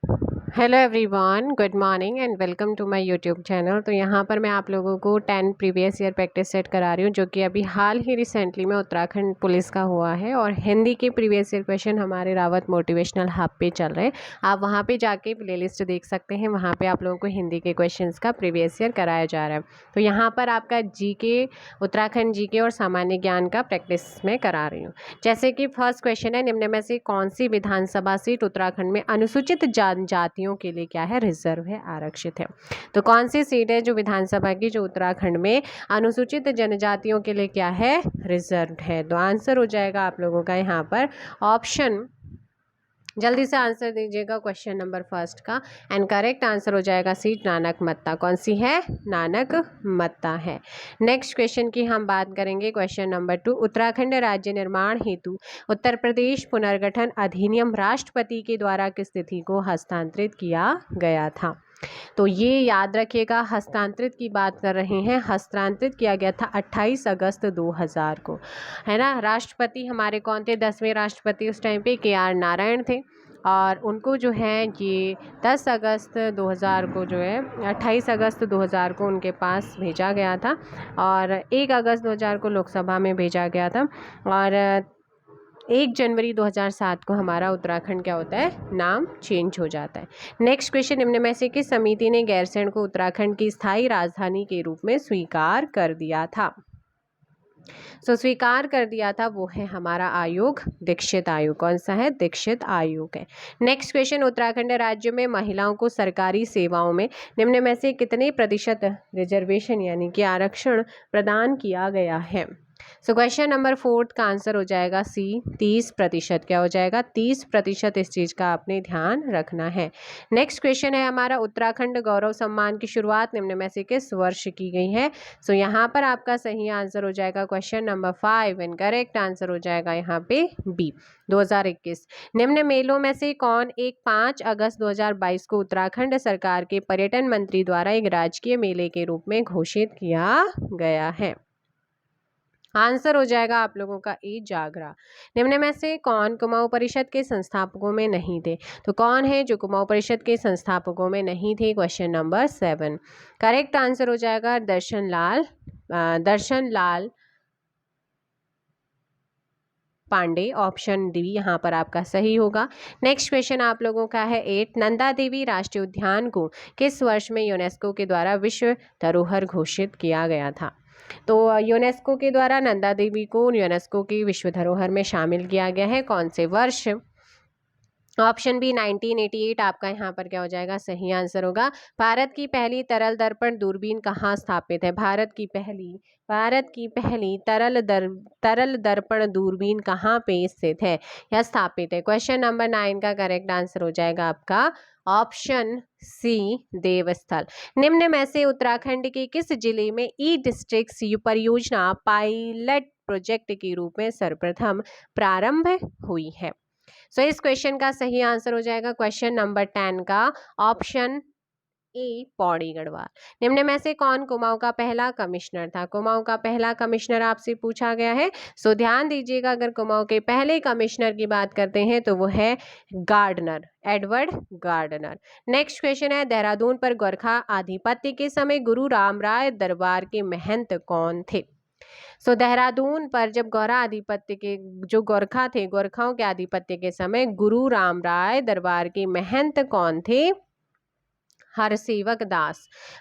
Hello everyone, good morning and welcome to my YouTube channel. तो यहाँ पर मैं आप लोगों को 10 प्रीवियस ईयर प्रैक्टिस सेट करा रही हूँ, जो कि अभी हाल ही रिसेंटली में उत्तराखंड पुलिस का हुआ है। और हिंदी के प्रीवियस ईयर क्वेश्चन हमारे रावत मोटिवेशनल हब पे चल रहे हैं। आप वहाँ पे जाके प्लेलिस्ट देख सकते हैं, वहाँ पे आप लोगों को हिंदी के क्वेश्चन का प्रीवियस ईयर कराया जा रहा है। तो यहाँ पर आपका जीके, उत्तराखंड जीके और सामान्य ज्ञान का प्रैक्टिस में करा रही हूँ। जैसे कि फर्स्ट क्वेश्चन है, निम्न में से कौन सी विधानसभा सीट उत्तराखंड में अनुसूचित जनजातियों के लिए क्या है, रिजर्व है, आरक्षित है। तो कौन सी सीट है जो विधानसभा की, जो उत्तराखंड में अनुसूचित जनजातियों के लिए क्या है, रिजर्व है। तो आंसर हो जाएगा आप लोगों का यहाँ पर ऑप्शन, जल्दी से आंसर दीजिएगा क्वेश्चन नंबर फर्स्ट का। एंड करेक्ट आंसर हो जाएगा सीट नानक मत्ता। कौन सी है, नानक मत्ता है। नेक्स्ट क्वेश्चन की हम बात करेंगे, क्वेश्चन नंबर 2। उत्तराखंड राज्य निर्माण हेतु उत्तर प्रदेश पुनर्गठन अधिनियम राष्ट्रपति के द्वारा किस तिथि को हस्तांतरित किया गया था। तो ये याद रखिएगा, हस्तांतरित की बात कर रहे हैं। हस्तांतरित किया गया था 28 अगस्त 2000 को, है ना। राष्ट्रपति हमारे कौन थे, 10वें राष्ट्रपति उस टाइम पे KR नारायण थे। और उनको जो है ये 10 अगस्त 2000 को जो है 28 अगस्त 2000 को उनके पास भेजा गया था। और 1 अगस्त 2000 को लोकसभा में भेजा गया था। और 1 जनवरी 2007 को हमारा उत्तराखंड क्या होता है, नाम चेंज हो जाता है। नेक्स्ट क्वेश्चन, निम्न में से किस समिति ने गैरसैंण को उत्तराखंड की स्थायी राजधानी के रूप में स्वीकार कर दिया था। स्वीकार कर दिया था, वो है हमारा आयोग, दीक्षित आयोग। कौन सा है, दीक्षित आयोग है। नेक्स्ट क्वेश्चन, उत्तराखंड राज्य में महिलाओं को सरकारी सेवाओं में निम्न में से कितने प्रतिशत रिजर्वेशन यानी कि आरक्षण प्रदान किया गया है। क्वेश्चन नंबर 4 का आंसर हो जाएगा सी, 30%। क्या हो जाएगा, 30%। इस चीज का आपने ध्यान रखना है। नेक्स्ट क्वेश्चन है हमारा, उत्तराखंड गौरव सम्मान की शुरुआत निम्न में से किस वर्ष की गई है। यहाँ पर आपका सही आंसर हो जाएगा question number 5 and correct answer हो जाएगा यहाँ पे बी, 2021। निम्न मेलों में से कौन एक 5 अगस्त 2022 को उत्तराखंड सरकार के पर्यटन मंत्री द्वारा एक राजकीय मेले के रूप में घोषित किया गया है। आंसर हो जाएगा आप लोगों का ए, जागरा। निम्न में से कौन कुमाऊं परिषद के संस्थापकों में नहीं थे। तो कौन है जो कुमाऊं परिषद के संस्थापकों में नहीं थे, क्वेश्चन नंबर 7। करेक्ट आंसर हो जाएगा दर्शन लाल पांडे, ऑप्शन डी यहाँ पर आपका सही होगा। नेक्स्ट क्वेश्चन आप लोगों का है 8। नंदा देवी राष्ट्रीय उद्यान को किस वर्ष में यूनेस्को के द्वारा विश्व धरोहर घोषित किया गया था। तो यूनेस्को के द्वारा नंदा देवी को यूनेस्को की विश्व धरोहर में शामिल किया गया है। कौन से वर्ष, ऑप्शन बी 1988 आपका यहाँ पर क्या हो जाएगा, सही आंसर होगा। भारत की पहली तरल दर्पण दूरबीन कहाँ स्थापित है। भारत की पहली तरल दर्पण दूरबीन कहाँ पे स्थित है या स्थापित है। क्वेश्चन नंबर 9 का करेक्ट आंसर हो जाएगा आपका ऑप्शन सी, देवस्थल। निम्न में से उत्तराखंड के किस जिले में ई डिस्ट्रिक्ट परियोजना पायलट प्रोजेक्ट के रूप में सर्वप्रथम प्रारंभ हुई है। इस क्वेश्चन का सही आंसर हो जाएगा क्वेश्चन नंबर 10 का ऑप्शन ए, पौड़ी गढ़वाल। निम्न में से कौन कुमाऊं का पहला कमिश्नर था। कुमाऊं का पहला कमिश्नर आपसे पूछा गया है। ध्यान दीजिएगा, अगर कुमाऊं के पहले कमिश्नर की बात करते हैं तो वो है Gardner, Edward Gardner. Next question है, देहरादून पर गोरखा आधिपत्य के समय गुरु रामराय दरबार के महंत कौन थे। देहरादून पर जब गोरा आधिपत्य के जो गोरखा थे, गोरखाओं के आधिपत्य के समय गुरु रामराय दरबार के महंत कौन थे, हरसेवक दास।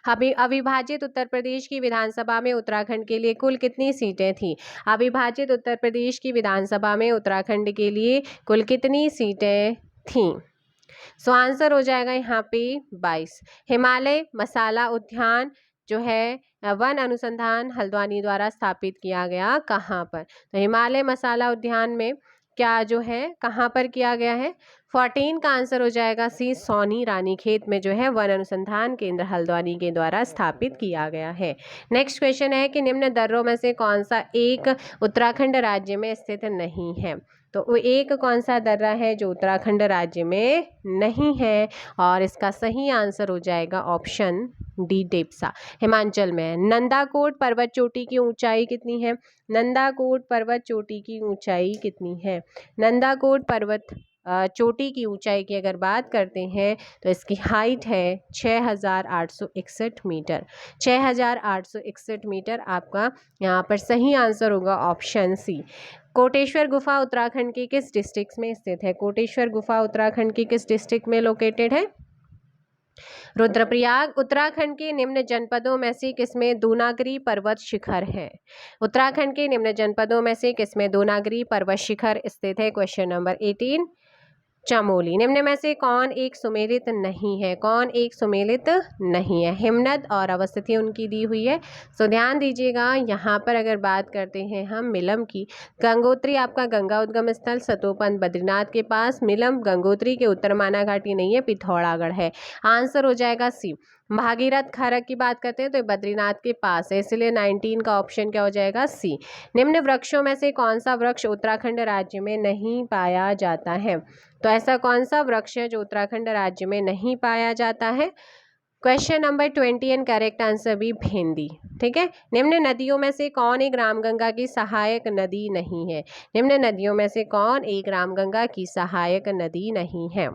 अविभाजित उत्तर प्रदेश की विधानसभा में उत्तराखंड के लिए कुल कितनी सीटें थी। अविभाजित उत्तर प्रदेश की विधानसभा में उत्तराखंड के लिए कुल कितनी सीटें थीं। आंसर हो जाएगा यहाँ पे 22। हिमालय मसाला उद्यान जो है वन अनुसंधान हल्द्वानी द्वारा स्थापित किया गया कहाँ पर। तो हिमालय मसाला उद्यान में क्या जो है कहाँ पर किया गया है। 14 का आंसर हो जाएगा सी, सोनी रानीखेत में जो है वन अनुसंधान केंद्र हल्द्वानी के द्वारा स्थापित किया गया है। नेक्स्ट क्वेश्चन है कि निम्न दर्रों में से कौन सा एक उत्तराखंड राज्य में स्थित नहीं है। तो वो एक कौन सा दर्रा है जो उत्तराखंड राज्य में नहीं है, और इसका सही आंसर हो जाएगा ऑप्शन डी, डेप्सा, हिमाचल में है। नंदाकोट पर्वत चोटी की ऊंचाई कितनी है। नंदाकोट पर्वत चोटी की ऊंचाई कितनी है। नंदाकोट पर्वत चोटी की ऊंचाई की अगर बात करते हैं तो इसकी हाइट है 6,861 मीटर। 6,861 मीटर आपका यहाँ पर सही आंसर होगा ऑप्शन सी। कोटेश्वर गुफा उत्तराखंड के किस डिस्ट्रिक्ट में स्थित है? कोटेश्वर गुफा उत्तराखंड के किस डिस्ट्रिक्ट में लोकेटेड है? रुद्रप्रयाग। उत्तराखंड के निम्न जनपदों में से किसमें दूनागरी पर्वत शिखर है? उत्तराखंड के निम्न जनपदों में से किसमें दूनागरी पर्वत शिखर स्थित है? Question number 18 Chamoli. निम्न में से कौन एक सुमेलित नहीं है? कौन एक सुमेलित नहीं है? हिमनद और अवस्थिति उनकी दी हुई है। सो ध्यान दीजिएगा, यहाँ पर अगर बात करते हैं हम मिलम की, गंगोत्री आपका गंगा उद्गम स्थल सतोपंथ बद्रीनाथ के पास, मिलम गंगोत्री के उत्तर माना घाटी नहीं है, पिथौरागढ़ है। आंसर हो जाएगा सी। भागीरथ खरक की बात करते हैं तो बद्रीनाथ के पास है, इसलिए 19 का ऑप्शन क्या हो जाएगा? सी। निम्न वृक्षों में से कौन सा वृक्ष उत्तराखंड राज्य में नहीं पाया जाता है? तो ऐसा कौन सा वृक्ष है जो उत्तराखंड राज्य में नहीं पाया जाता है? Question number 20 and correct answer भी भेंदी। ठीक है। निम्न नदियों में से कौन एक रामगंगा की सहायक नदी नहीं है? निम्न नदियों में से कौन एक रामगंगा की सहायक नदी नहीं है?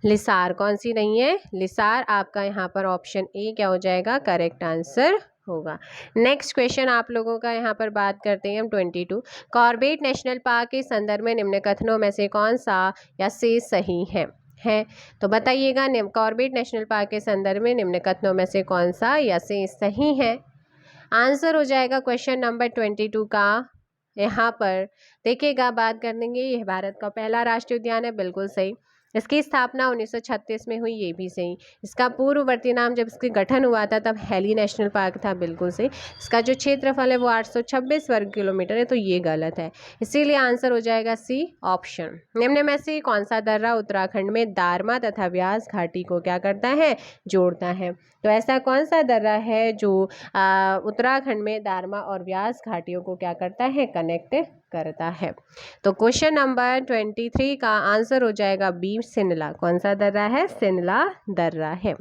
लिसार। कौन सी नहीं है? लिसार आपका यहाँ पर ऑप्शन ए क्या हो जाएगा? करेक्ट आंसर होगा। नेक्स्ट क्वेश्चन आप लोगों का यहाँ पर बात करते हैं हम 22। कॉर्बेट नेशनल पार्क के संदर्भ में निम्न कथनों में से कौन सा या से सही है? तो बताइएगा, कॉर्बेट नेशनल पार्क के संदर्भ में निम्न कथनों में से कौन सा या से सही है? आंसर हो जाएगा क्वेश्चन नंबर 22 का। यहाँ पर देखिएगा, बात कर देंगे, यह भारत का पहला राष्ट्रीय उद्यान है, बिल्कुल सही। इसकी स्थापना 1936 में हुई, ये भी सही। इसका पूर्ववर्ती नाम जब इसके गठन हुआ था तब हेली नेशनल पार्क था, बिल्कुल सही। इसका जो क्षेत्रफल है वो 826 वर्ग किलोमीटर है, तो ये गलत है, इसीलिए आंसर हो जाएगा सी ऑप्शन। निम्न में से कौन सा दर्रा उत्तराखंड में दारमा तथा व्यास घाटी को क्या करता है? जोड़ता है। तो ऐसा कौन सा दर्रा है जो उत्तराखंड में दारमा और व्यास घाटियों को क्या करता है? कनेक्ट करता है। तो क्वेश्चन नंबर 23 का आंसर हो जाएगा बी सिनला। कौन सा दर्रा है? सिनला दर्रा है।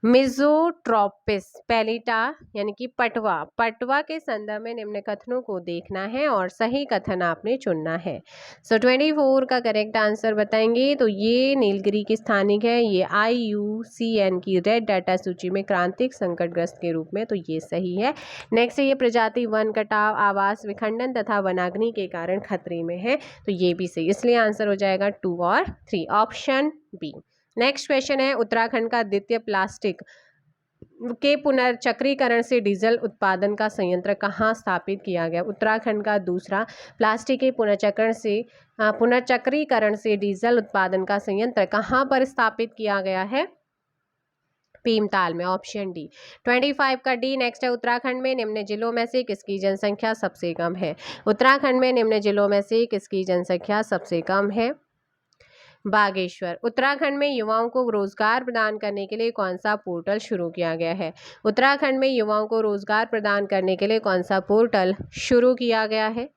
मिजोट्रोपिस पैलिटा यानी कि पटवा, पटवा के संदर्भ में निम्न कथनों को देखना है और सही कथन आपने चुनना है। सो 24 का करेक्ट आंसर बताएंगे तो ये नीलगिरी की स्थानिक है, ये IUCN की रेड डाटा सूची में क्रांतिक संकटग्रस्त के रूप में, तो ये सही है। नेक्स्ट ये प्रजाति वन कटाव, आवास विखंडन तथा वनाग्नि के कारण खतरे में है, तो ये भी सही, इसलिए आंसर हो जाएगा 2 और 3 ऑप्शन बी। नेक्स्ट क्वेश्चन है, उत्तराखंड का द्वितीय प्लास्टिक के पुनर्चक्रीकरण से डीजल उत्पादन का संयंत्र कहाँ स्थापित किया गया? उत्तराखंड का दूसरा प्लास्टिक के पुनर्चक्रीकरण से डीजल उत्पादन का संयंत्र कहाँ पर स्थापित किया गया है? भीमताल में, ऑप्शन डी। 25 का डी नेक्स्ट है, उत्तराखंड में निम्न जिलों में से किसकी जनसंख्या सबसे कम है? उत्तराखंड में निम्न जिलों में से किसकी जनसंख्या सबसे कम है? बागेश्वर। उत्तराखंड में युवाओं को रोजगार प्रदान करने के लिए कौन सा पोर्टल शुरू किया गया है? उत्तराखंड में युवाओं को रोजगार प्रदान करने के लिए कौन सा पोर्टल शुरू किया गया है?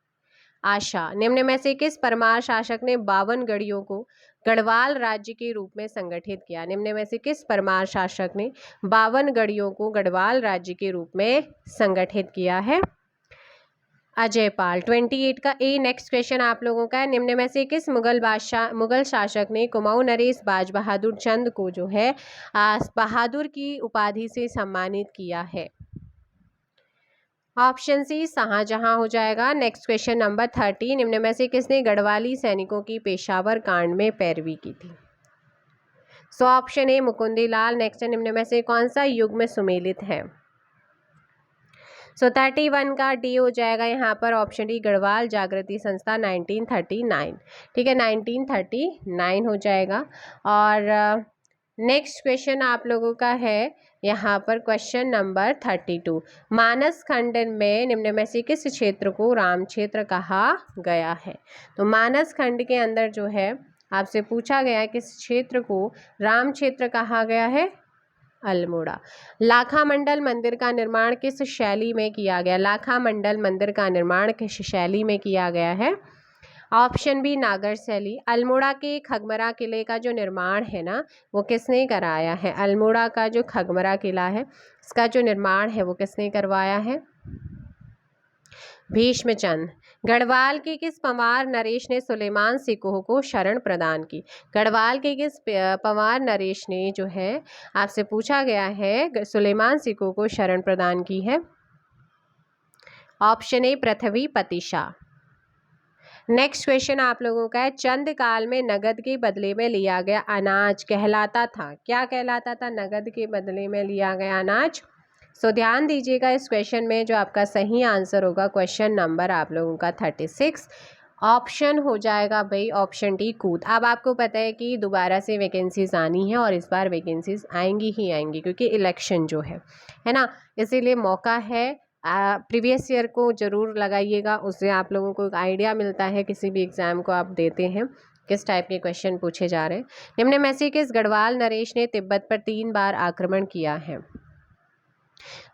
आशा। निम्न में से किस परमार शासक ने 52 गढ़ियों को गढ़वाल राज्य के रूप में संगठित किया? निम्न में से किस परमार शासक ने 52 गढ़ियों को गढ़वाल राज्य के रूप में संगठित किया है? अजय पाल। 28 का ए नेक्स्ट क्वेश्चन आप लोगों का है, निम्न में से किस मुगल शासक ने कुमाऊं नरेश बाज बहादुर चंद को जो है बहादुर की उपाधि से सम्मानित किया है? ऑप्शन सी शाहजहां हो जाएगा। नेक्स्ट क्वेश्चन नंबर 30, निम्न में से किसने गढ़वाली सैनिकों की पेशावर कांड में पैरवी की थी? So option A Mukundi Lal. Next है, निम्न में से कौन सा युग में सुमेलित है? सो 31 का डी हो जाएगा यहाँ पर, ऑप्शन डी गढ़वाल जागृति संस्था 1939। ठीक है, 1939 हो जाएगा। और नेक्स्ट क्वेश्चन आप लोगों का है यहाँ पर क्वेश्चन नंबर 32, मानस खंड में निम्न में से किस क्षेत्र को राम क्षेत्र कहा गया है? तो मानस खंड के अंदर जो है आपसे पूछा गया है किस क्षेत्र को राम क्षेत्र कहा गया है? अल्मोड़ा। लाखा मंडल मंदिर का निर्माण किस शैली में किया गया? लाखा मंडल मंदिर का निर्माण किस शैली में किया गया है? ऑप्शन बी नागर शैली। अल्मोड़ा के खगमरा किले का जो निर्माण है ना, वो किसने कराया है? अल्मोड़ा का जो खगमरा किला है इसका जो निर्माण है वो किसने करवाया है? भीष्मचंद। गढ़वाल के किस पंवार नरेश ने सुलेमान सिकोह को शरण प्रदान की? गढ़वाल के किस पंवार नरेश ने जो है आपसे पूछा गया है सुलेमान सिकोह को शरण प्रदान की है? ऑप्शन ए पृथ्वी पतिशा। नेक्स्ट क्वेश्चन आप लोगों का है, चंद काल में नगद के बदले में लिया गया अनाज कहलाता था? क्या कहलाता था नगद के बदले में लिया गया अनाज? सो ध्यान दीजिएगा इस क्वेश्चन में, जो आपका सही आंसर होगा क्वेश्चन नंबर आप लोगों का 36 ऑप्शन हो जाएगा भाई ऑप्शन डी कूद। अब आपको पता है कि दोबारा से वैकेंसीज आनी है और इस बार वैकेंसीज आएंगी ही आएंगी क्योंकि इलेक्शन जो है ना, इसीलिए मौका है। प्रीवियस ईयर को ज़रूर लगाइएगा, उससे आप लोगों को एक आइडिया मिलता है किसी भी एग्ज़ाम को आप देते हैं किस टाइप के क्वेश्चन पूछे जा रहे हैं। निम्न में से किस गढ़वाल नरेश ने तिब्बत पर 3 बार आक्रमण किया है?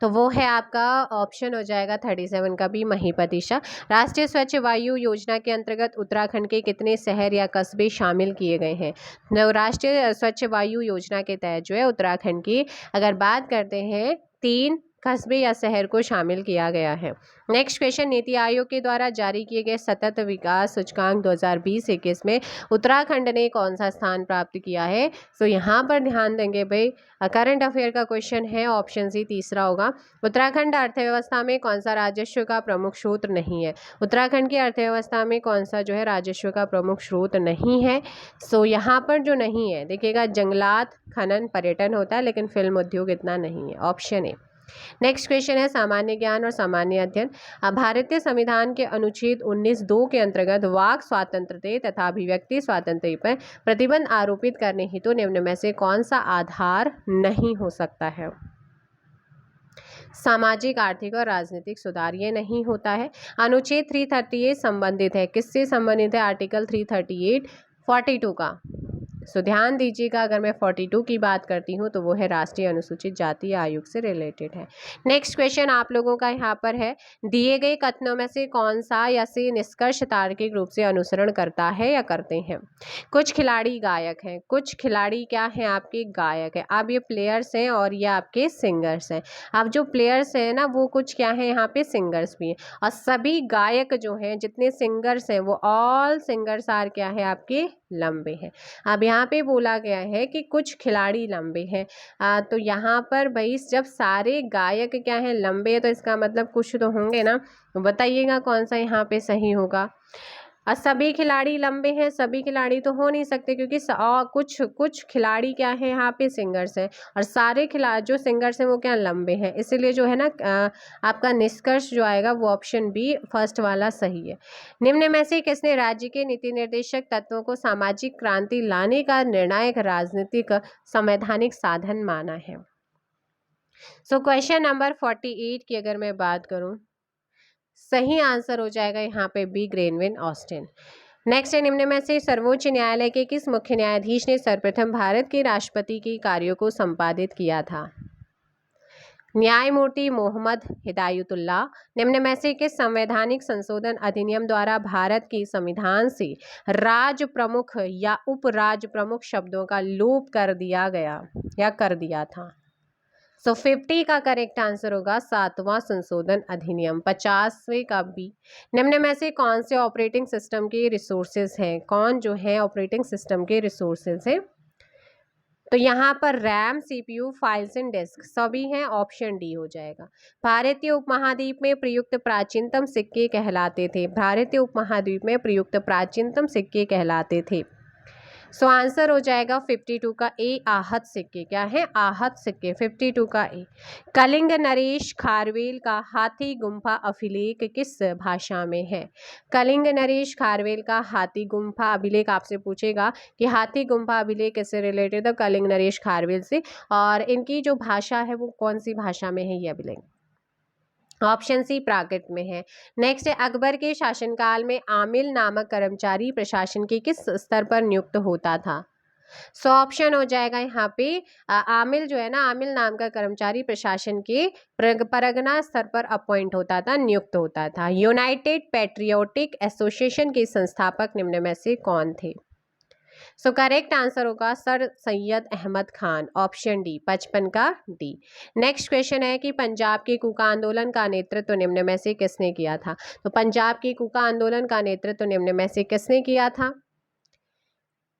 तो वो है आपका ऑप्शन हो जाएगा 37 का भी महिपति शाह। राष्ट्रीय स्वच्छ वायु योजना के अंतर्गत उत्तराखंड के कितने शहर या कस्बे शामिल किए गए हैं? राष्ट्रीय स्वच्छ वायु योजना के तहत जो है उत्तराखंड की अगर बात करते हैं 3 कस्बे या शहर को शामिल किया गया है। नेक्स्ट क्वेश्चन, नीति आयोग के द्वारा जारी किए गए सतत विकास सूचकांक 2020-21 में उत्तराखंड ने कौन सा स्थान प्राप्त किया है? सो यहाँ पर ध्यान देंगे भाई, करंट अफेयर का क्वेश्चन है, ऑप्शन सी तीसरा होगा। उत्तराखंड अर्थव्यवस्था में कौन सा राजस्व का प्रमुख स्रोत नहीं है? उत्तराखंड की अर्थव्यवस्था में कौन सा जो है राजस्व का प्रमुख स्रोत नहीं है? सो यहाँ पर जो नहीं है देखिएगा, जंगलात, खनन, पर्यटन होता है, लेकिन फिल्म उद्योग इतना नहीं है, ऑप्शन ए। नेक्स्ट क्वेश्चन है सामान्य ज्ञान और सामान्य अध्ययन। भारतीय संविधान के अनुच्छेद 19(2) के अंतर्गत वाक स्वातंत्र्य तथा अभिव्यक्ति स्वातंत्र्य पर प्रतिबंध आरोपित करने हेतु निम्न में से कौन सा आधार नहीं हो सकता है? सामाजिक, आर्थिक और राजनीतिक सुधार, ये नहीं होता है। अनुच्छेद 338 संबंधित है, किससे संबंधित है? आर्टिकल 338 42 का। सो ध्यान दीजिएगा, अगर मैं 42 की बात करती हूँ तो वो है राष्ट्रीय अनुसूचित जाति आयोग से रिलेटेड है। नेक्स्ट क्वेश्चन आप लोगों का यहाँ पर है, दिए गए कथनों में से कौन सा या से निष्कर्ष तार्किक रूप से अनुसरण करता है या करते हैं? कुछ खिलाड़ी गायक हैं, कुछ खिलाड़ी क्या हैं आपके? गायक है। अब ये प्लेयर्स हैं और ये आपके सिंगर्स हैं। अब जो प्लेयर्स हैं ना वो कुछ क्या है यहाँ पे सिंगर्स भी हैं, और सभी गायक जो हैं जितने सिंगर्स हैं वो ऑल सिंगर्स आर क्या है आपके? लंबे हैं। अब यहाँ पे बोला गया है कि कुछ खिलाड़ी लंबे हैं, तो यहाँ पर भाई जब सारे गायक क्या हैं? लंबे, तो इसका मतलब कुछ तो होंगे ना, बताइएगा कौन सा यहाँ पे सही होगा। सभी खिलाड़ी लंबे हैं, सभी खिलाड़ी तो हो नहीं सकते क्योंकि कुछ खिलाड़ी क्या है यहाँ पे? सिंगर्स हैं, और सारे जो सिंगर्स हैं वो क्या? लंबे हैं। इसीलिए जो है ना आपका निष्कर्ष जो आएगा वो ऑप्शन बी फर्स्ट वाला सही है। निम्न में से किसने राज्य के नीति निर्देशक तत्वों को सामाजिक क्रांति लाने का निर्णायक राजनीतिक संवैधानिक साधन माना है? सो क्वेश्चन नंबर 48 की अगर मैं बात करूं, सही आंसर हो जाएगा यहाँ पे बी ग्रेनविन ऑस्टिन। नेक्स्ट है, निम्न में से सर्वोच्च न्यायालय के किस मुख्य न्यायाधीश ने सर्वप्रथम भारत के राष्ट्रपति के कार्यों को संपादित किया था? न्यायमूर्ति मोहम्मद हिदायतुल्लाह। निम्न में से किस संवैधानिक संशोधन अधिनियम द्वारा भारत के संविधान से राज प्रमुख या उप राज प्रमुख शब्दों का लोप कर दिया गया या कर दिया था? सो 50 का करेक्ट आंसर होगा 7वां संशोधन अधिनियम। 50वें का बी। निम्न में से कौन से ऑपरेटिंग सिस्टम के रिसोर्सेज हैं? कौन जो है ऑपरेटिंग सिस्टम के रिसोर्सेज हैं? तो यहाँ पर RAM, CPU, files and disk सभी हैं, ऑप्शन डी हो जाएगा। भारतीय उपमहाद्वीप में प्रयुक्त प्राचीनतम सिक्के कहलाते थे? भारतीय उपमहाद्वीप में प्रयुक्त प्राचीनतम सिक्के कहलाते थे? सो आंसर हो जाएगा 52 का ए, आहत सिक्के। क्या है? आहत सिक्के। 52 का ए। कलिंग नरेश खारवेल का हाथी गुम्फा अभिलेख किस भाषा में है? कलिंग नरेश खारवेल का हाथी गुम्फा अभिलेख आपसे पूछेगा कि हाथी गुम्फा अभिलेख किससे रिलेटेड है? कलिंग नरेश खारवेल से। और इनकी जो भाषा है वो कौन सी भाषा में है ये अभिलेख? ऑप्शन सी प्राकृत में है। नेक्स्ट है, अकबर के शासनकाल में आमिल नामक कर्मचारी प्रशासन के किस स्तर पर नियुक्त होता था? सो ऑप्शन हो जाएगा यहाँ पे आमिल जो है ना, आमिल नाम का कर्मचारी प्रशासन के परगना स्तर पर अपॉइंट होता था, नियुक्त होता था। यूनाइटेड पैट्रियोटिक एसोसिएशन के संस्थापक निम्न में से कौन थे? सो करेक्ट आंसर होगा sir Syed Ahmed Khan, option D, 55 का डी। नेक्स्ट क्वेश्चन है कि पंजाब के कूका आंदोलन का नेतृत्व निम्न में से किसने किया था? तो पंजाब के कूका आंदोलन का नेतृत्व निम्न में से किसने किया था?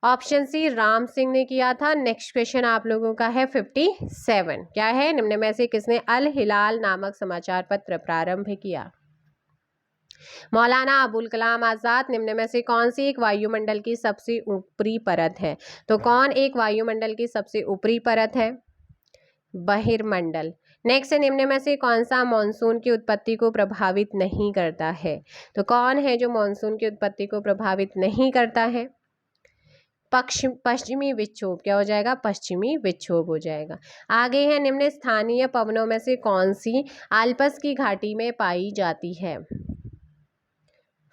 ऑप्शन सी, राम सिंह ने किया था। नेक्स्ट क्वेश्चन आप लोगों का है 57, क्या है? निम्न में से किसने अल हिलाल नामक समाचार पत्र प्रारंभ किया? मौलाना अबुल कलाम आज़ाद। निम्न में से कौन सी एक वायुमंडल की सबसे ऊपरी परत है? तो कौन एक वायुमंडल की सबसे ऊपरी परत है? बहिर्मंडल। नेक्स्ट, निम्न में से कौन सा मॉनसून की उत्पत्ति को प्रभावित नहीं करता है? तो कौन है जो मॉनसून की उत्पत्ति को प्रभावित नहीं करता है? पश्चिमी विक्षोभ। क्या हो जाएगा? पश्चिमी विक्षोभ हो जाएगा। आगे है, निम्न स्थानीय पवनों में से कौन सी आल्प्स की घाटी में पाई जाती है?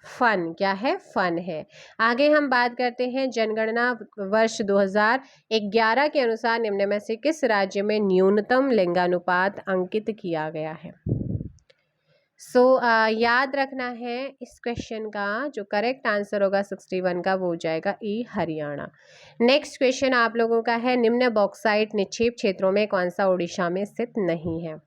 फन। क्या है? फन है। आगे हम बात करते हैं जनगणना वर्ष 2011 के अनुसार निम्न में से किस राज्य में न्यूनतम लिंगानुपात अंकित किया गया है? याद रखना है इस क्वेश्चन का जो करेक्ट आंसर होगा 61 का वो हो जाएगा ई, हरियाणा। नेक्स्ट क्वेश्चन आप लोगों का है, निम्न बॉक्साइट निक्षेप क्षेत्रों में कौन सा उड़ीसा में स्थित नहीं है?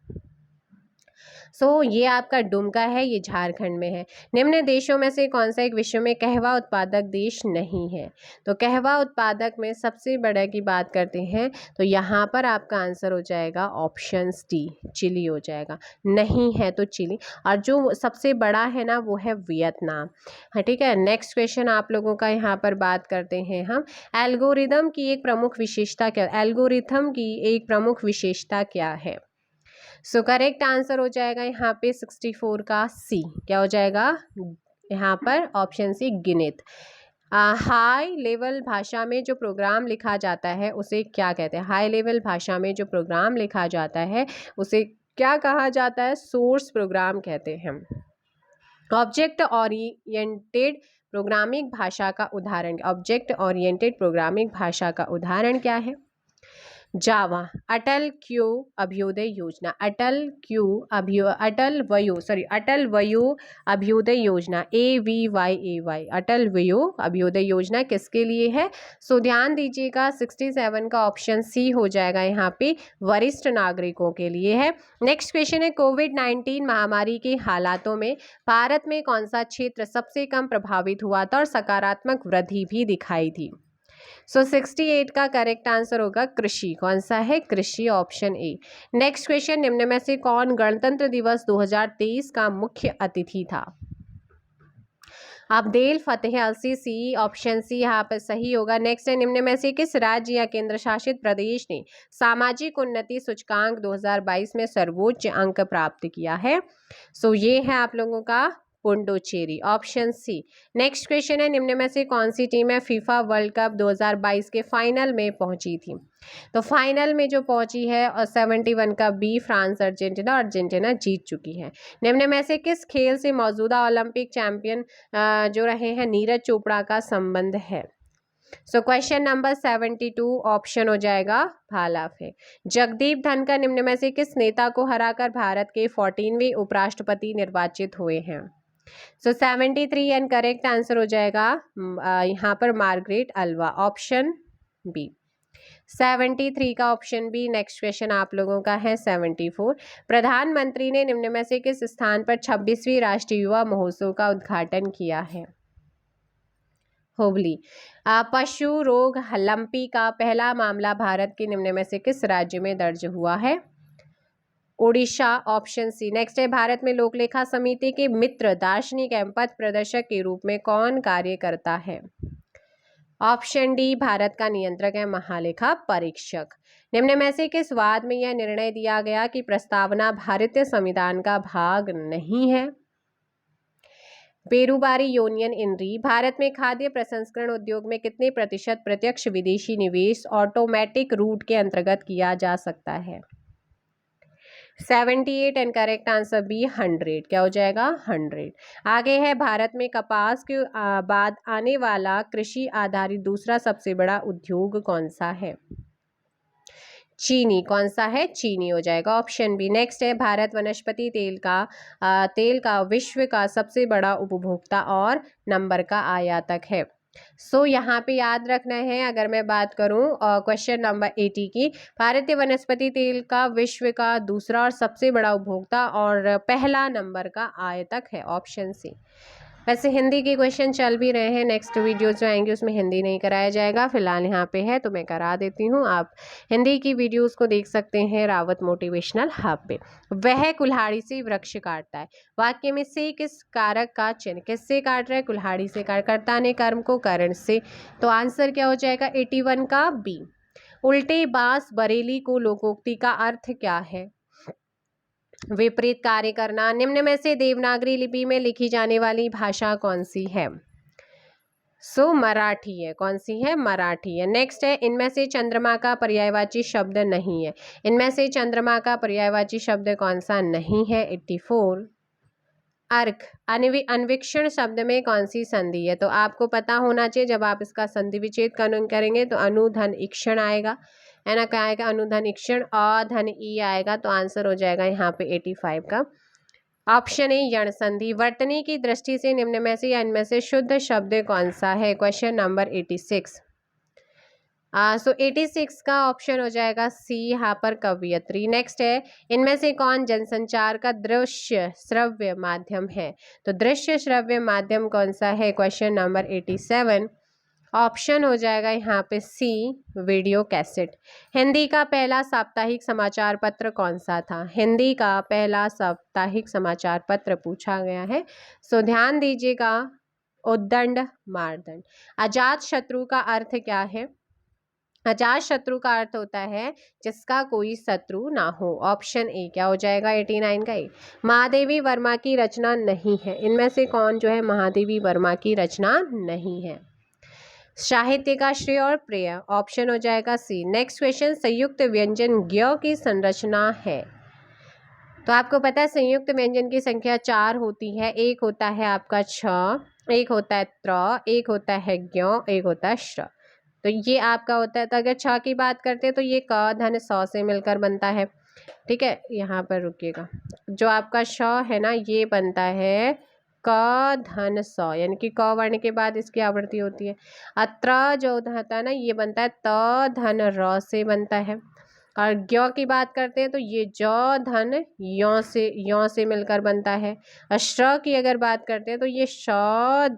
ये आपका डुमका है, ये झारखंड में है। निम्न देशों में से कौन सा एक विश्व में कहवा उत्पादक देश नहीं है? तो कहवा उत्पादक में सबसे बड़ा की बात करते हैं तो यहाँ पर आपका आंसर हो जाएगा ऑप्शन डी, चिली हो जाएगा। नहीं है तो चिली, और जो सबसे बड़ा है ना वो है वियतनाम। हाँ ठीक है। नेक्स्ट क्वेश्चन आप लोगों का यहाँ पर बात करते हैं हम, एल्गोरिदम की एक प्रमुख विशेषता क्या? एल्गोरिथम की एक प्रमुख विशेषता क्या है? करेक्ट आंसर हो जाएगा यहाँ पे 64 का सी। क्या हो जाएगा यहाँ पर? ऑप्शन सी, गिनित। हाई लेवल भाषा में जो प्रोग्राम लिखा जाता है उसे क्या कहते हैं? हाई लेवल भाषा में जो प्रोग्राम लिखा जाता है उसे क्या कहा जाता है? सोर्स प्रोग्राम कहते हैं। ऑब्जेक्ट ओरिएंटेड प्रोग्रामिंग भाषा का उदाहरण, ऑब्जेक्ट ओरिएंटेड प्रोग्रामिंग भाषा का उदाहरण क्या है? जावा। अटल अभ्युदय योजना, अटल वयो अभ्युदय योजना, AVYAY, अटल वयो अभ्युदय योजना किसके लिए है? ध्यान दीजिएगा 67 का ऑप्शन सी हो जाएगा यहाँ पे, वरिष्ठ नागरिकों के लिए है। नेक्स्ट क्वेश्चन है, कोविड-19 महामारी के हालातों में भारत में कौन सा क्षेत्र सबसे कम प्रभावित हुआ था और सकारात्मक वृद्धि भी दिखाई थी? 68 का करेक्ट आंसर होगा कृषि। कौन सा है? कृषि, ऑप्शन ए। नेक्स्ट क्वेश्चन, निम्न में से कौन गणतंत्र दिवस 2023 का मुख्य अतिथि था? अब्देल फतेह अल सीसी, ऑप्शन सी यहाँ पर सही होगा। नेक्स्ट है, निम्न में से किस राज्य या केंद्र शासित प्रदेश ने सामाजिक उन्नति सूचकांक 2022 में सर्वोच्च अंक प्राप्त किया है? ये है आप लोगों का Puducherry, option C. Next question है, निम्न में से कौन सी टीम है फीफा वर्ल्ड कप 2022 के फाइनल में पहुंची थी? तो फाइनल में जो पहुंची है और 71 का बी, फ्रांस अर्जेंटीना जीत चुकी है। निम्न में से किस खेल से मौजूदा ओलंपिक चैंपियन जो रहे हैं नीरज चोपड़ा का संबंध है? क्वेश्चन नंबर 72 ऑप्शन हो जाएगा भाला फेंक। जगदीप धनखड़ निम्न में से किस नेता को हराकर भारत के 14वें उपराष्ट्रपति निर्वाचित हुए हैं? 73 एंड करेक्ट आंसर हो जाएगा यहाँ पर मार्गरेट अल्वा, ऑप्शन बी। 73 का ऑप्शन बी। नेक्स्ट क्वेश्चन आप लोगों का है 74, प्रधानमंत्री ने निम्न में से किस स्थान पर 26वीं राष्ट्रीय युवा महोत्सव का उद्घाटन किया है? हुबली। पशु रोग लंपी का पहला मामला भारत के निम्न में से किस राज्य में दर्ज हुआ है? Odisha, option C. नेक्स्ट है, भारत में लोक लेखा समिति के मित्र दार्शनिक एवं पथ प्रदर्शक के रूप में कौन कार्य करता है? ऑप्शन डी, भारत का नियंत्रक है महालेखा परीक्षक। निम्न में से किस वाद में यह निर्णय दिया गया कि प्रस्तावना भारतीय संविधान का भाग नहीं है? पेरुबारी यूनियन इनरी। भारत में खाद्य प्रसंस्करण उद्योग में कितने प्रतिशत प्रत्यक्ष विदेशी निवेश ऑटोमेटिक रूट के अंतर्गत किया जा सकता है? 78 एंड करेक्ट आंसर बी 100। क्या हो जाएगा? 100। आगे है, भारत में कपास के बाद आने वाला कृषि आधारित दूसरा सबसे बड़ा उद्योग कौन सा है? चीनी। कौन सा है? चीनी हो जाएगा, ऑप्शन बी। नेक्स्ट है, भारत वनस्पति तेल का विश्व का सबसे बड़ा उपभोक्ता और नंबर का आयातक है? सो यहाँ पे याद रखना है, अगर मैं बात करूँ क्वेश्चन नंबर 80 की, भारतीय वनस्पति तेल का विश्व का दूसरा और सबसे बड़ा उपभोक्ता और पहला नंबर का आयातक है, ऑप्शन सी। वैसे हिंदी के क्वेश्चन चल भी रहे हैं, नेक्स्ट वीडियो जो आएंगे उसमें हिंदी नहीं कराया जाएगा, फिलहाल यहाँ पे है तो मैं करा देती हूँ। आप हिंदी की वीडियोस को देख सकते हैं रावत मोटिवेशनल हब पे। वह कुल्हाड़ी से वृक्ष काटता है, वाक्य में से किस कारक का चिन्ह, किससे काट रहा है, कुल्हाड़ी से काट, कर्ता ने कर्म को कारण से, तो आंसर क्या हो जाएगा 81 का बी। उल्टे बांस बरेली को लोकोक्ति का अर्थ क्या है, विपरीत कार्य करना। निम्न में से देवनागरी लिपि में लिखी जाने वाली भाषा कौन सी है, सो मराठी है, कौन सी है, मराठी है। नेक्स्ट है, इनमें से चंद्रमा का पर्यायवाची शब्द नहीं है, इनमें से चंद्रमा का पर्यायवाची शब्द कौन सा नहीं है, 84। अर्क अन्वीक्षण शब्द में कौन सी संधि है, तो आपको पता होना चाहिए, जब आप इसका संधि विच्छेद कानून करेंगे तो अनुधन इक्षण आएगा, है ना, क्या आएगा, अनुधन इक्षण, अधन ई आएगा, तो आंसर हो जाएगा यहाँ पे 85 का ऑप्शन ए यण संधि। वर्तनी की दृष्टि से निम्न में से या इनमें से शुद्ध शब्द कौन सा है, क्वेश्चन नंबर 86। सो 86 का ऑप्शन हो जाएगा सी यहाँ पर कवयित्री। नेक्स्ट है, इनमें से कौन जनसंचार का दृश्य श्रव्य माध्यम है, तो दृश्य श्रव्य माध्यम कौन सा है, क्वेश्चन नंबर 87। ऑप्शन हो जाएगा यहाँ पे सी वीडियो कैसेट। हिंदी का पहला साप्ताहिक समाचार पत्र कौन सा था, हिंदी का पहला साप्ताहिक समाचार पत्र पूछा गया है, सो ध्यान दीजिएगा, उद्दंड मारदंड। अजात शत्रु का अर्थ क्या है, अजात शत्रु का अर्थ होता है जिसका कोई शत्रु ना हो, ऑप्शन ए क्या हो जाएगा 89 का ए। महादेवी वर्मा की रचना नहीं है, इनमें से कौन जो है महादेवी वर्मा की रचना नहीं है। साहित्य का श्रेय और प्रेय, ऑप्शन हो जाएगा सी। नेक्स्ट क्वेश्चन, संयुक्त व्यंजन ज्ञ की संरचना है, तो आपको पता है संयुक्त व्यंजन की संख्या 4 होती है, एक होता है आपका छ, एक होता है त्र, एक होता है ज्ञ, एक होता है श्र, तो ये आपका होता है। तो अगर छ की बात करते हैं तो ये क धन सौ से मिलकर बनता है, ठीक है, यहाँ पर रुकिएगा, जो आपका श है ना ये बनता है क धन सौ, यानी कि क वर्ण के बाद इसकी आवृत्ति होती है। अत्र जो होता है ना ये बनता है त धन र से बनता है, और ज्ञ की बात करते हैं तो ये ज धन यो से मिलकर बनता है। और श्र की अगर बात करते हैं तो ये श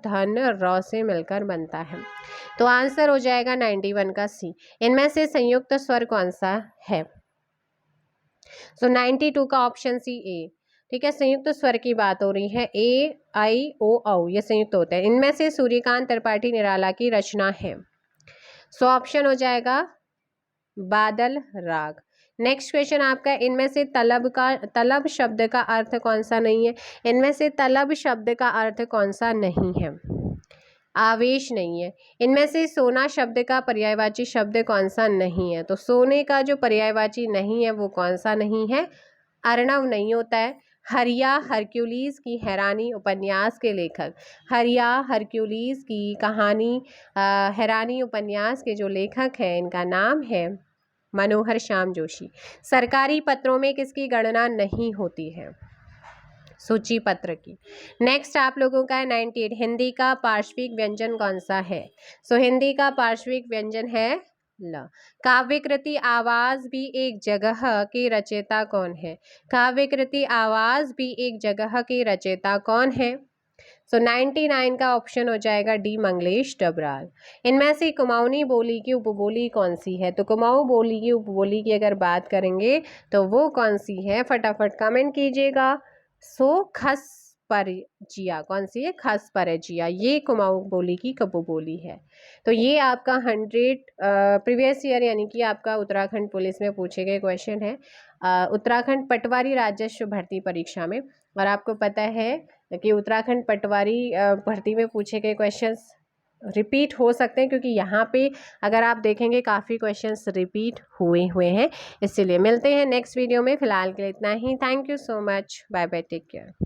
धन र से मिलकर बनता है, तो आंसर हो जाएगा 91 का सी। इनमें से संयुक्त स्वर कौन सा है, सो 92 का ऑप्शन सी ए, ठीक है, संयुक्त स्वर की बात हो रही है, ए आई ओ औ ये संयुक्त होते हैं। इनमें से सूर्यकांत त्रिपाठी निराला की रचना है, सो ऑप्शन हो जाएगा बादल राग। नेक्स्ट क्वेश्चन आपका, इनमें से तलब शब्द का अर्थ कौन सा नहीं है, इनमें से तलब शब्द का अर्थ कौन सा नहीं है, आवेश नहीं है। इनमें से सोना शब्द का पर्यायवाची शब्द कौन सा नहीं है, तो सोने का जो पर्यायवाची नहीं है वो कौन सा नहीं है, अर्णव नहीं होता है। हरिया हरक्यूलिस की हैरानी उपन्यास के लेखक, हरिया हरक्यूलिस की कहानी हैरानी उपन्यास के जो लेखक हैं इनका नाम है मनोहर श्याम जोशी। सरकारी पत्रों में किसकी गणना नहीं होती है, सूची पत्र की। नेक्स्ट आप लोगों का है 98, हिंदी का पार्श्विक व्यंजन कौन सा है, सो हिंदी का पार्श्विक व्यंजन है ल। काव्यकृति आवाज भी एक जगह की रचयिता कौन है, काव्यकृति आवाज भी एक जगह की रचयिता कौन है, सो 99 का ऑप्शन हो जाएगा डी मंगलेश डबराल। इनमें से कुमाऊनी बोली की उपबोली कौन सी है, तो कुमाऊं बोली की उपबोली की अगर बात करेंगे तो वो कौन सी है, फटाफट कमेंट कीजिएगा। सो खस पर जिया, कौन सी है, खस पर जिया, ये कुमाऊं बोली की कबू बोली है। तो ये आपका 100 प्रीवियस ईयर यानी कि आपका उत्तराखंड पुलिस में पूछे गए क्वेश्चन है उत्तराखंड पटवारी राजस्व भर्ती परीक्षा में। और आपको पता है कि उत्तराखंड पटवारी भर्ती में पूछे गए क्वेश्चंस रिपीट हो सकते हैं, क्योंकि यहाँ पे अगर आप देखेंगे काफ़ी क्वेश्चंस रिपीट हुए हैं। इसीलिए मिलते हैं नेक्स्ट वीडियो में, फिलहाल के लिए इतना ही। Thank you so much, bye bye, take care.